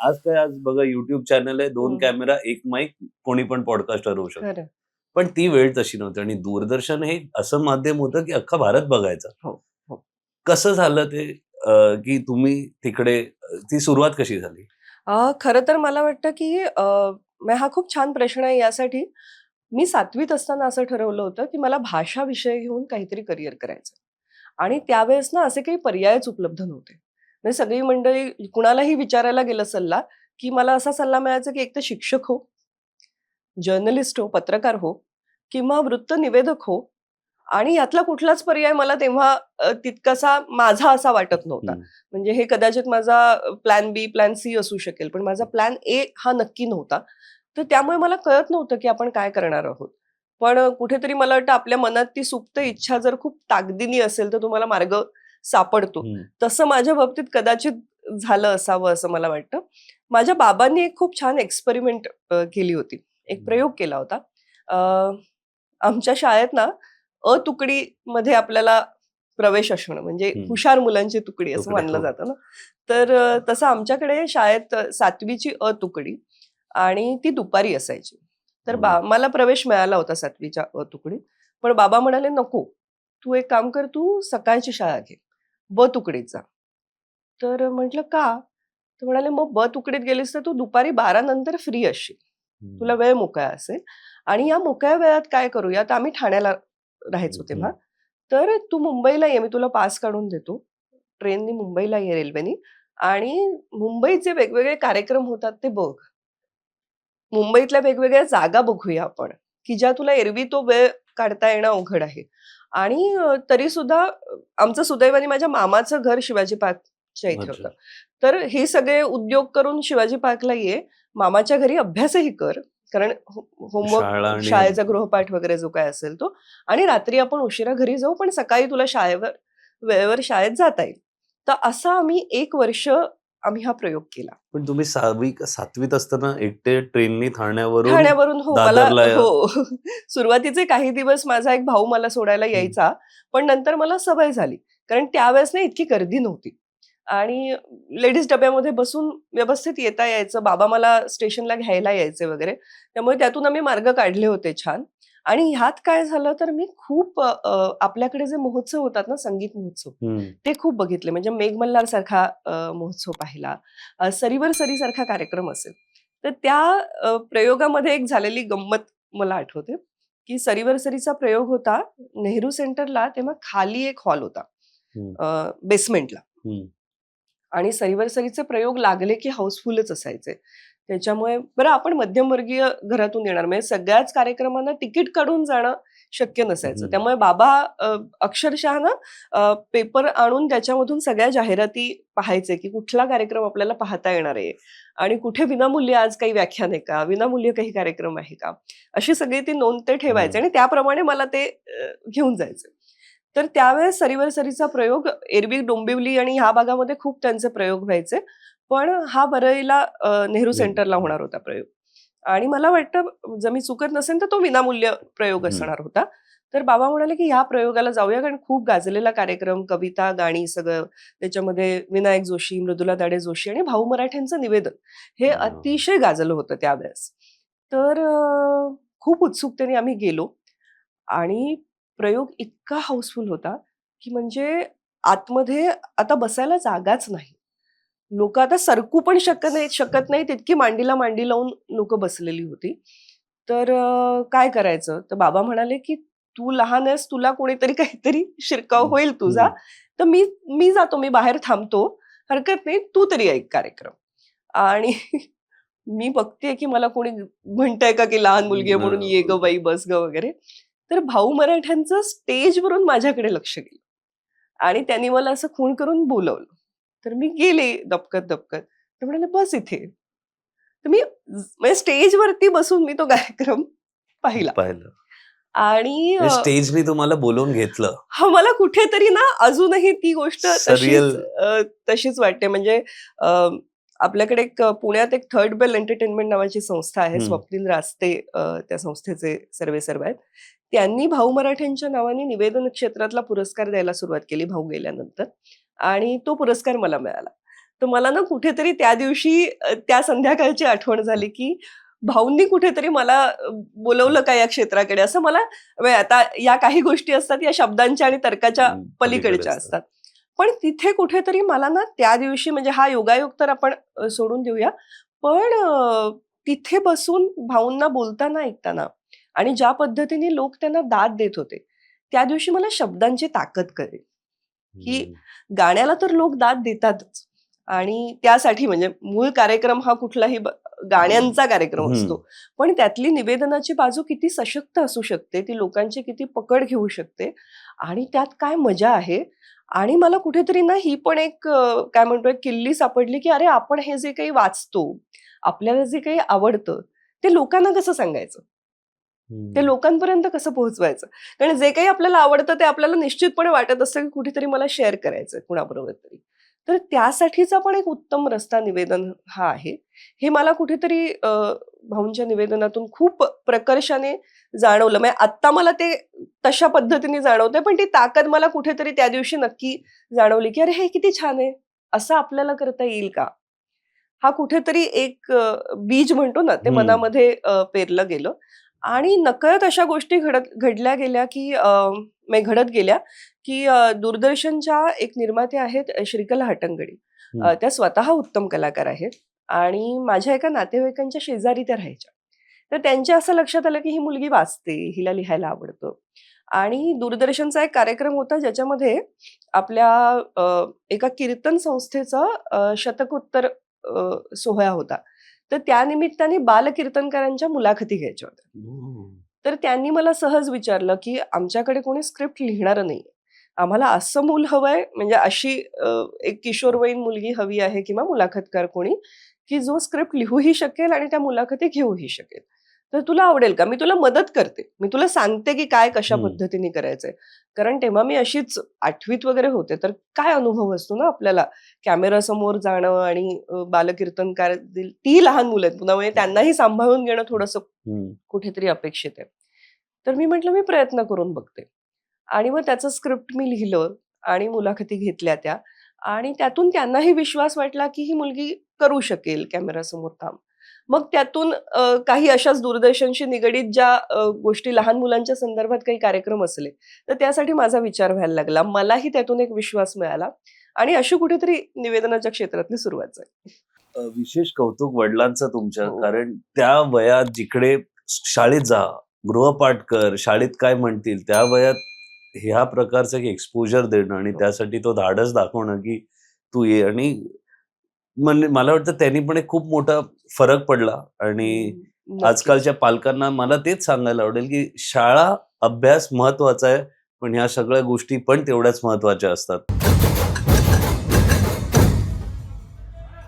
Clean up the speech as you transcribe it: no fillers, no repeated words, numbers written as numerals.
आज काय, आज बघा युट्यूब चॅनल आहे, 2 हम्म. कॅमेरा, 1 माईक, कोणी पण पॉडकास्टर होऊ शकतो. खरं. पण ती वेळ तशी नव्हती आणि दूरदर्शन हे असं माध्यम होतं की अख्खा भारत बघायचा. हो हो. कसं झालं ते की तुम्ही तिकडे ती सुरुवात कशी झाली? खरं तर मला वाटतं की हा खूप छान प्रश्न आहे यासाठी. मी 7वीत असताना असं ठरवलं होतं की मला भाषा विषय घेऊन काहीतरी करिअर करायचं. आणि त्यावेळेस ना असे काही पर्यायच उपलब्ध नव्हते. म्हणजे सगळी मंडळी कुणालाही विचारायला गेलं सल्ला, की मला असा सल्ला मिळायचा की एक तर शिक्षक हो, जर्नलिस्ट हो, पत्रकार हो किंवा वृत्तनिवेदक हो आणि यातला कुठलाच पर्याय मला तेव्हा तितकासा माझा असा वाटत नव्हता. हं. म्हणजे हे कदाचित माझा प्लॅन बी, प्लॅन सी असू शकेल, पण माझा प्लॅन ए हा नक्की नव्हता. तर त्यामुळे मला कळत नव्हतं, की आपण काय करणार आहोत. पण कुठेतरी मला वाटतं आपल्या मनात ती सुप्त इच्छा जर खूप ताकदीने असेल, तर तुम्हाला मार्ग सापडतो. हं. तसं माझ्या बाबतीत कदाचित झालं असावं असं मला वाटतं. माझ्या बाबांनी एक खूप छान एक्सपेरिमेंट केली होती. एक प्रयोग केला होता. अ, आमच्या शाळेत ना तुकडीमध्ये आपल्याला प्रवेश असणं म्हणजे हं. हुशार मुलांची तुकडी असं तुकडे. मानलं हो. जातं ना. तर तसं आमच्याकडे शाळेत 7वीची तुकडी आणि ती दुपारी असायची. तर हं. मला प्रवेश मिळाला होता 7वीच्या तुकडीत. पण बाबा म्हणाले, "नको, तू एक काम कर, तू सकाळची शाळा घे. तुकडीत जा." तर म्हटलं, "का?" तर म्हणाले, "मग तुकडीत गेलीस तर तू दुपारी 12 नंतर फ्री असशील. हं. तुला वेळ मोकळा असेल आणि या मोकळ्या वेळात काय करूया?" तर आम्ही ठाण्याला हं. राहायचो हं. तेव्हा. "तर तू मुंबईला ये, मी तुला पास काढून देतो. ट्रेननी मुंबईला ये रेल्वेनी आणि मुंबईचे वेगवेगळे कार्यक्रम होतात ते बघ. मुंबईतल्या वेगवेगळ्या जागा बघूया आपण, की ज्या तुला एरवी तो वेळ काढता येणं अवघड आहे." आणि तरीसुद्धा आमचं सुदैवाने माझ्या मामाचं घर शिवाजी पार्कच्या इथे अच्छा. होतं. तर हे सगळे उद्योग करून शिवाजी पार्कला ये, मामाच्या घरी अभ्यासही कर, कारण शाळा होमवर्क आणि शाळेचा गृहपाठ वगैरे जो काय असेल तो आणि रात्री आपण उशिरा घरी जाऊ, पण सकाळी तुला वेळेवर शाळेत जाता येईल. तर असं आम्ही 1 वर्ष हा प्रयोग केला. पण तुम्ही 6वी का 7वीत असताना एकटे ट्रेननी ठाण्यावरून ठाण्यावरून हो, मला दादरला हो. सुरुवातीचे काही दिवस माझा एक भाऊ मला सोडायला हं. यायचा. पण नंतर मला सवय झाली. कारण त्यावेळेस ना इतकी गर्दी नव्हती. आणि लेडीज डब्यामध्ये बसून व्यवस्थित येता यायचं. बाबा मला स्टेशनला घ्यायला यायचे वगैरे. त्यामुळे त्यातून आम्ही मार्ग काढले होते छान. आणि ह्यात काय झालं तर मी खूप आपल्याकडे जे महोत्सव होतात ना, संगीत महोत्सव, हं. ते खूप बघितले. म्हणजे मेघमल्हार सारखा महोत्सव पाहिला. सरीवर सरीसारखा कार्यक्रम असेल. तर त्या प्रयोगामध्ये एक झालेली गंमत मला आठवते, की सरीवर सरीचा प्रयोग होता नेहरू सेंटरला. तेव्हा खाली एक हॉल होता हं. बेसमेंटला. हं. आणि सरीवर सरीचे प्रयोग लागले की हाऊसफुलच असायचे. त्याच्यामुळे बरं आपण मध्यमवर्गीय घरातून येणार म्हणजे सगळ्याच कार्यक्रमांना तिकीट काढून जाणं शक्य नसायचं. हं. त्यामुळे बाबा अक्षरशः ना पेपर आणून त्याच्यामधून सगळ्या जाहिराती पाहायचे, की कुठला कार्यक्रम आपल्याला पाहता येणार आहे आणि कुठे विनामूल्य आज काही व्याख्यान आहे का? विनामूल्य काही कार्यक्रम आहे का? अशी सगळी ती नोंद ते ठेवायचे हं. आणि त्याप्रमाणे मला ते घेऊन जायचे. तर त्यावेळेस सरीवर सरीचा प्रयोग एरवी डोंबिवली आणि ह्या भागामध्ये खूप त्यांचे प्रयोग व्हायचे. पण हा वरळीला नेहरू नाही. सेंटरला होणार होता प्रयोग. आणि मला वाटतं जर मी चुकत नसेल तर तो विनामूल्य प्रयोग हं. असणार होता. तर बाबा म्हणाले, की ह्या प्रयोगाला जाऊया कारण खूप गाजलेला कार्यक्रम, कविता, गाणी सगळं. त्याच्यामध्ये विनायक जोशी, मृदुला दाढे जोशी आणि भाऊ मराठ्यांचं निवेदन हे हां. अतिशय गाजलं होतं त्यावेळेस. तर खूप उत्सुकतेने आम्ही गेलो आणि प्रयोग इतका हाऊसफुल होता, की म्हणजे आतमध्ये आता बसायला जागाच नाही. लोकं आता सरकू पण शकत नाहीत इतकी मांडीला मांडी लावून लोकं बसलेली होती. तर काय करायचं? तर बाबा म्हणाले, की "तू लहान आहेस, तुला कोणीतरी काहीतरी शिरकाव हं. होईल तुझा, हं. तर मी मी जातो, मी बाहेर थांबतो. हरकत नाही, तू तरी ऐक कार्यक्रम." आणि मी बघतेय, की मला कोणी म्हणतंय का, की लहान मुलगी आहे म्हणून "ये गं बाई, बस गं" वगैरे. तर भाऊ मराठ्यांचं स्टेजवरून माझ्याकडे लक्ष गेलं आणि त्यांनी मला असं खूण करून बोलावलं. तर मी गेले दबकत. ते म्हणाले, "बस इथे." तर मी म्हणजे स्टेजवरती बसून मी तो कार्यक्रम पाहिला पाहिलं. आणि म्हणजे स्टेजनी तुम्हाला बोलावून घेतलं. हां, मला कुठेतरी ना अजूनही ती गोष्ट सरियल. तशीच वाटते. म्हणजे अ, आपल्याकडे एक पुण्यात एक थर्ड बेल एंटरटेनमेंट नावाची संस्था आहे. हं. स्वप्नील रास्ते त्या संस्थेचे सर्वेसर्वा आहेत. त्यांनी भाऊ मराठ्यांच्या नावाने निवेदन क्षेत्रातला पुरस्कार द्यायला सुरुवात केली भाऊ गेल्यानंतर आणि तो पुरस्कार मला मिळाला. तर मला ना कुठेतरी त्या दिवशी त्या संध्याकाळची आठवण झाली की भाऊंनी कुठेतरी मला बोलवलं का या क्षेत्राकडे, असं मला आता या काही गोष्टी असतात या शब्दांच्या आणि तर्काच्या पलीकडे पलीकडच्या असतात. असतात. पण तिथे कुठेतरी मला ना त्या दिवशी म्हणजे हा योगायोग तर आपण सोडून देऊया. पण तिथे बसून भाऊंना बोलताना ऐकताना आणि ज्या पद्धतीने लोक त्यांना दाद देत होते, त्या दिवशी मला शब्दांची ताकद कळली, की हम्म. गाण्याला तर लोक दाद देतातच आणि त्यासाठी म्हणजे मूळ कार्यक्रम हा कुठलाही गाण्यांचा कार्यक्रम हम्म. असतो. पण त्यातली निवेदनाची बाजू किती सशक्त असू शकते, ती लोकांची किती पकड घेऊ शकते आणि त्यात काय मजा आहे. आणि मला कुठेतरी ना ही पण एक काय म्हणतो एक किल्ली सापडली, की अरे आपण हे जे काही वाचतो, आपल्याला जे काही आवडतं, ते लोकांना कसं सांगायचं? ते लोकांपर्यंत कसं पोहोचवायचं? कारण जे काही आपल्याला आवडतं ते आपल्याला निश्चितपणे वाटत असतं, की कुठेतरी मला शेअर करायचंय कुणाबरोबर तरी. तर त्यासाठीचा पण एक उत्तम रस्ता निवेदन हा आहे. हे मला कुठेतरी भाऊंच्या निवेदनातून खूप प्रकर्षाने जाणवलं. म्हणजे आत्ता मला ते तशा पद्धतीने जाणवतंय, पण ती ताकद मला कुठेतरी त्या दिवशी नक्की जाणवली, की अरे हे किती छान आहे. असं आपल्याला करता येईल का? हा कुठेतरी एक बीज म्हणतो ना, ते हम्म. मनामध्ये पेरलं गेलं आणि नकळत अशा गोष्टी घडल्या गेल्या, की म्हणजे घडत गेल्या, की दूरदर्शनच्या एक निर्माते आहेत श्रीकला हट्टंगडी. हम्म. त्या स्वतः उत्तम कलाकार आहेत आणि माझ्या एका नातेवाईकांच्या शेजारी त्या राहायच्या. तर त्यांच्या असं लक्षात आलं, की ही मुलगी वाचते, हिला लिहायला आवडतं आणि दूरदर्शनचा एक कार्यक्रम होता, ज्याच्यामध्ये आपल्या एका कीर्तन संस्थेचा शतकोत्तर सोहळा होता. तर त्यानिमित्ताने बालकीर्तनकारांच्या मुलाखती घ्यायच्या होत्या. तर त्यांनी मला सहज विचारलं, की आमच्याकडे कोणी स्क्रिप्ट लिहिणारं नाहीये. आम्हाला असं मूल हवंय, म्हणजे अशी एक किशोरवयीन मुलगी हवी आहे किंवा मुलाखतकार कोणी, की जो स्क्रिप्ट लिहूही शकेल आणि त्या मुलाखती घेऊही शकेल. तर तुला आवडेल का? मी तुला मदत करते. मी तुला सांगते, की काय कशा हम्म. पद्धतीने करायचंय. कारण तेव्हा मी अशीच 8वीत वगैरे होते. तर काय अनुभव असतो ना आपल्याला कॅमेरासमोर जाणं आणि बालकीर्तनकार ती लहान मुलं आहेत पुन्हा, म्हणजे त्यांनाही सांभाळून घेणं थोडंसं कुठेतरी अपेक्षित आहे. तर मी म्हटलं मी प्रयत्न करून बघते. आणि मग त्याचं स्क्रिप्ट मी लिहिलं आणि मुलाखती घेतल्या त्या आणि त्यातून त्यांनाही विश्वास वाटला, की ही मुलगी करू शकेल कॅमेरासमोर काम. मग त्यातून काही अशाच दूरदर्शनशी निगडीत ज्या गोष्टी लहान मुलांच्या संदर्भात काही कार्यक्रम असले, तर त्यासाठी माझा विचार व्हायला लागला. मलाही त्यातून एक विश्वास मिळाला आणि अशी कुठेतरी निवेदनाच्या क्षेत्रातली सुरुवात झाली. विशेष कौतुक वडिलांचं तुमच्या, हो. कारण त्या वयात जिकडे शाळेत जा, गृहपाठ कर, शाळेत काय म्हणतील त्या वयात ह्या प्रकारचं एक एक्सपोजर देणं आणि हो. त्यासाठी तो धाडस दाखवणं, की तू ये. आणि म्हणजे मला वाटतं त्यांनी पण एक खूप मोठा फरक पडला. आणि नक्कीच. आजकालच्या पालकांना मला तेच सांगायला आवडेल, की शाळा, अभ्यास महत्वाचा आहे, पण ह्या सगळ्या गोष्टी पण तेवढ्याच महत्वाच्या असतात.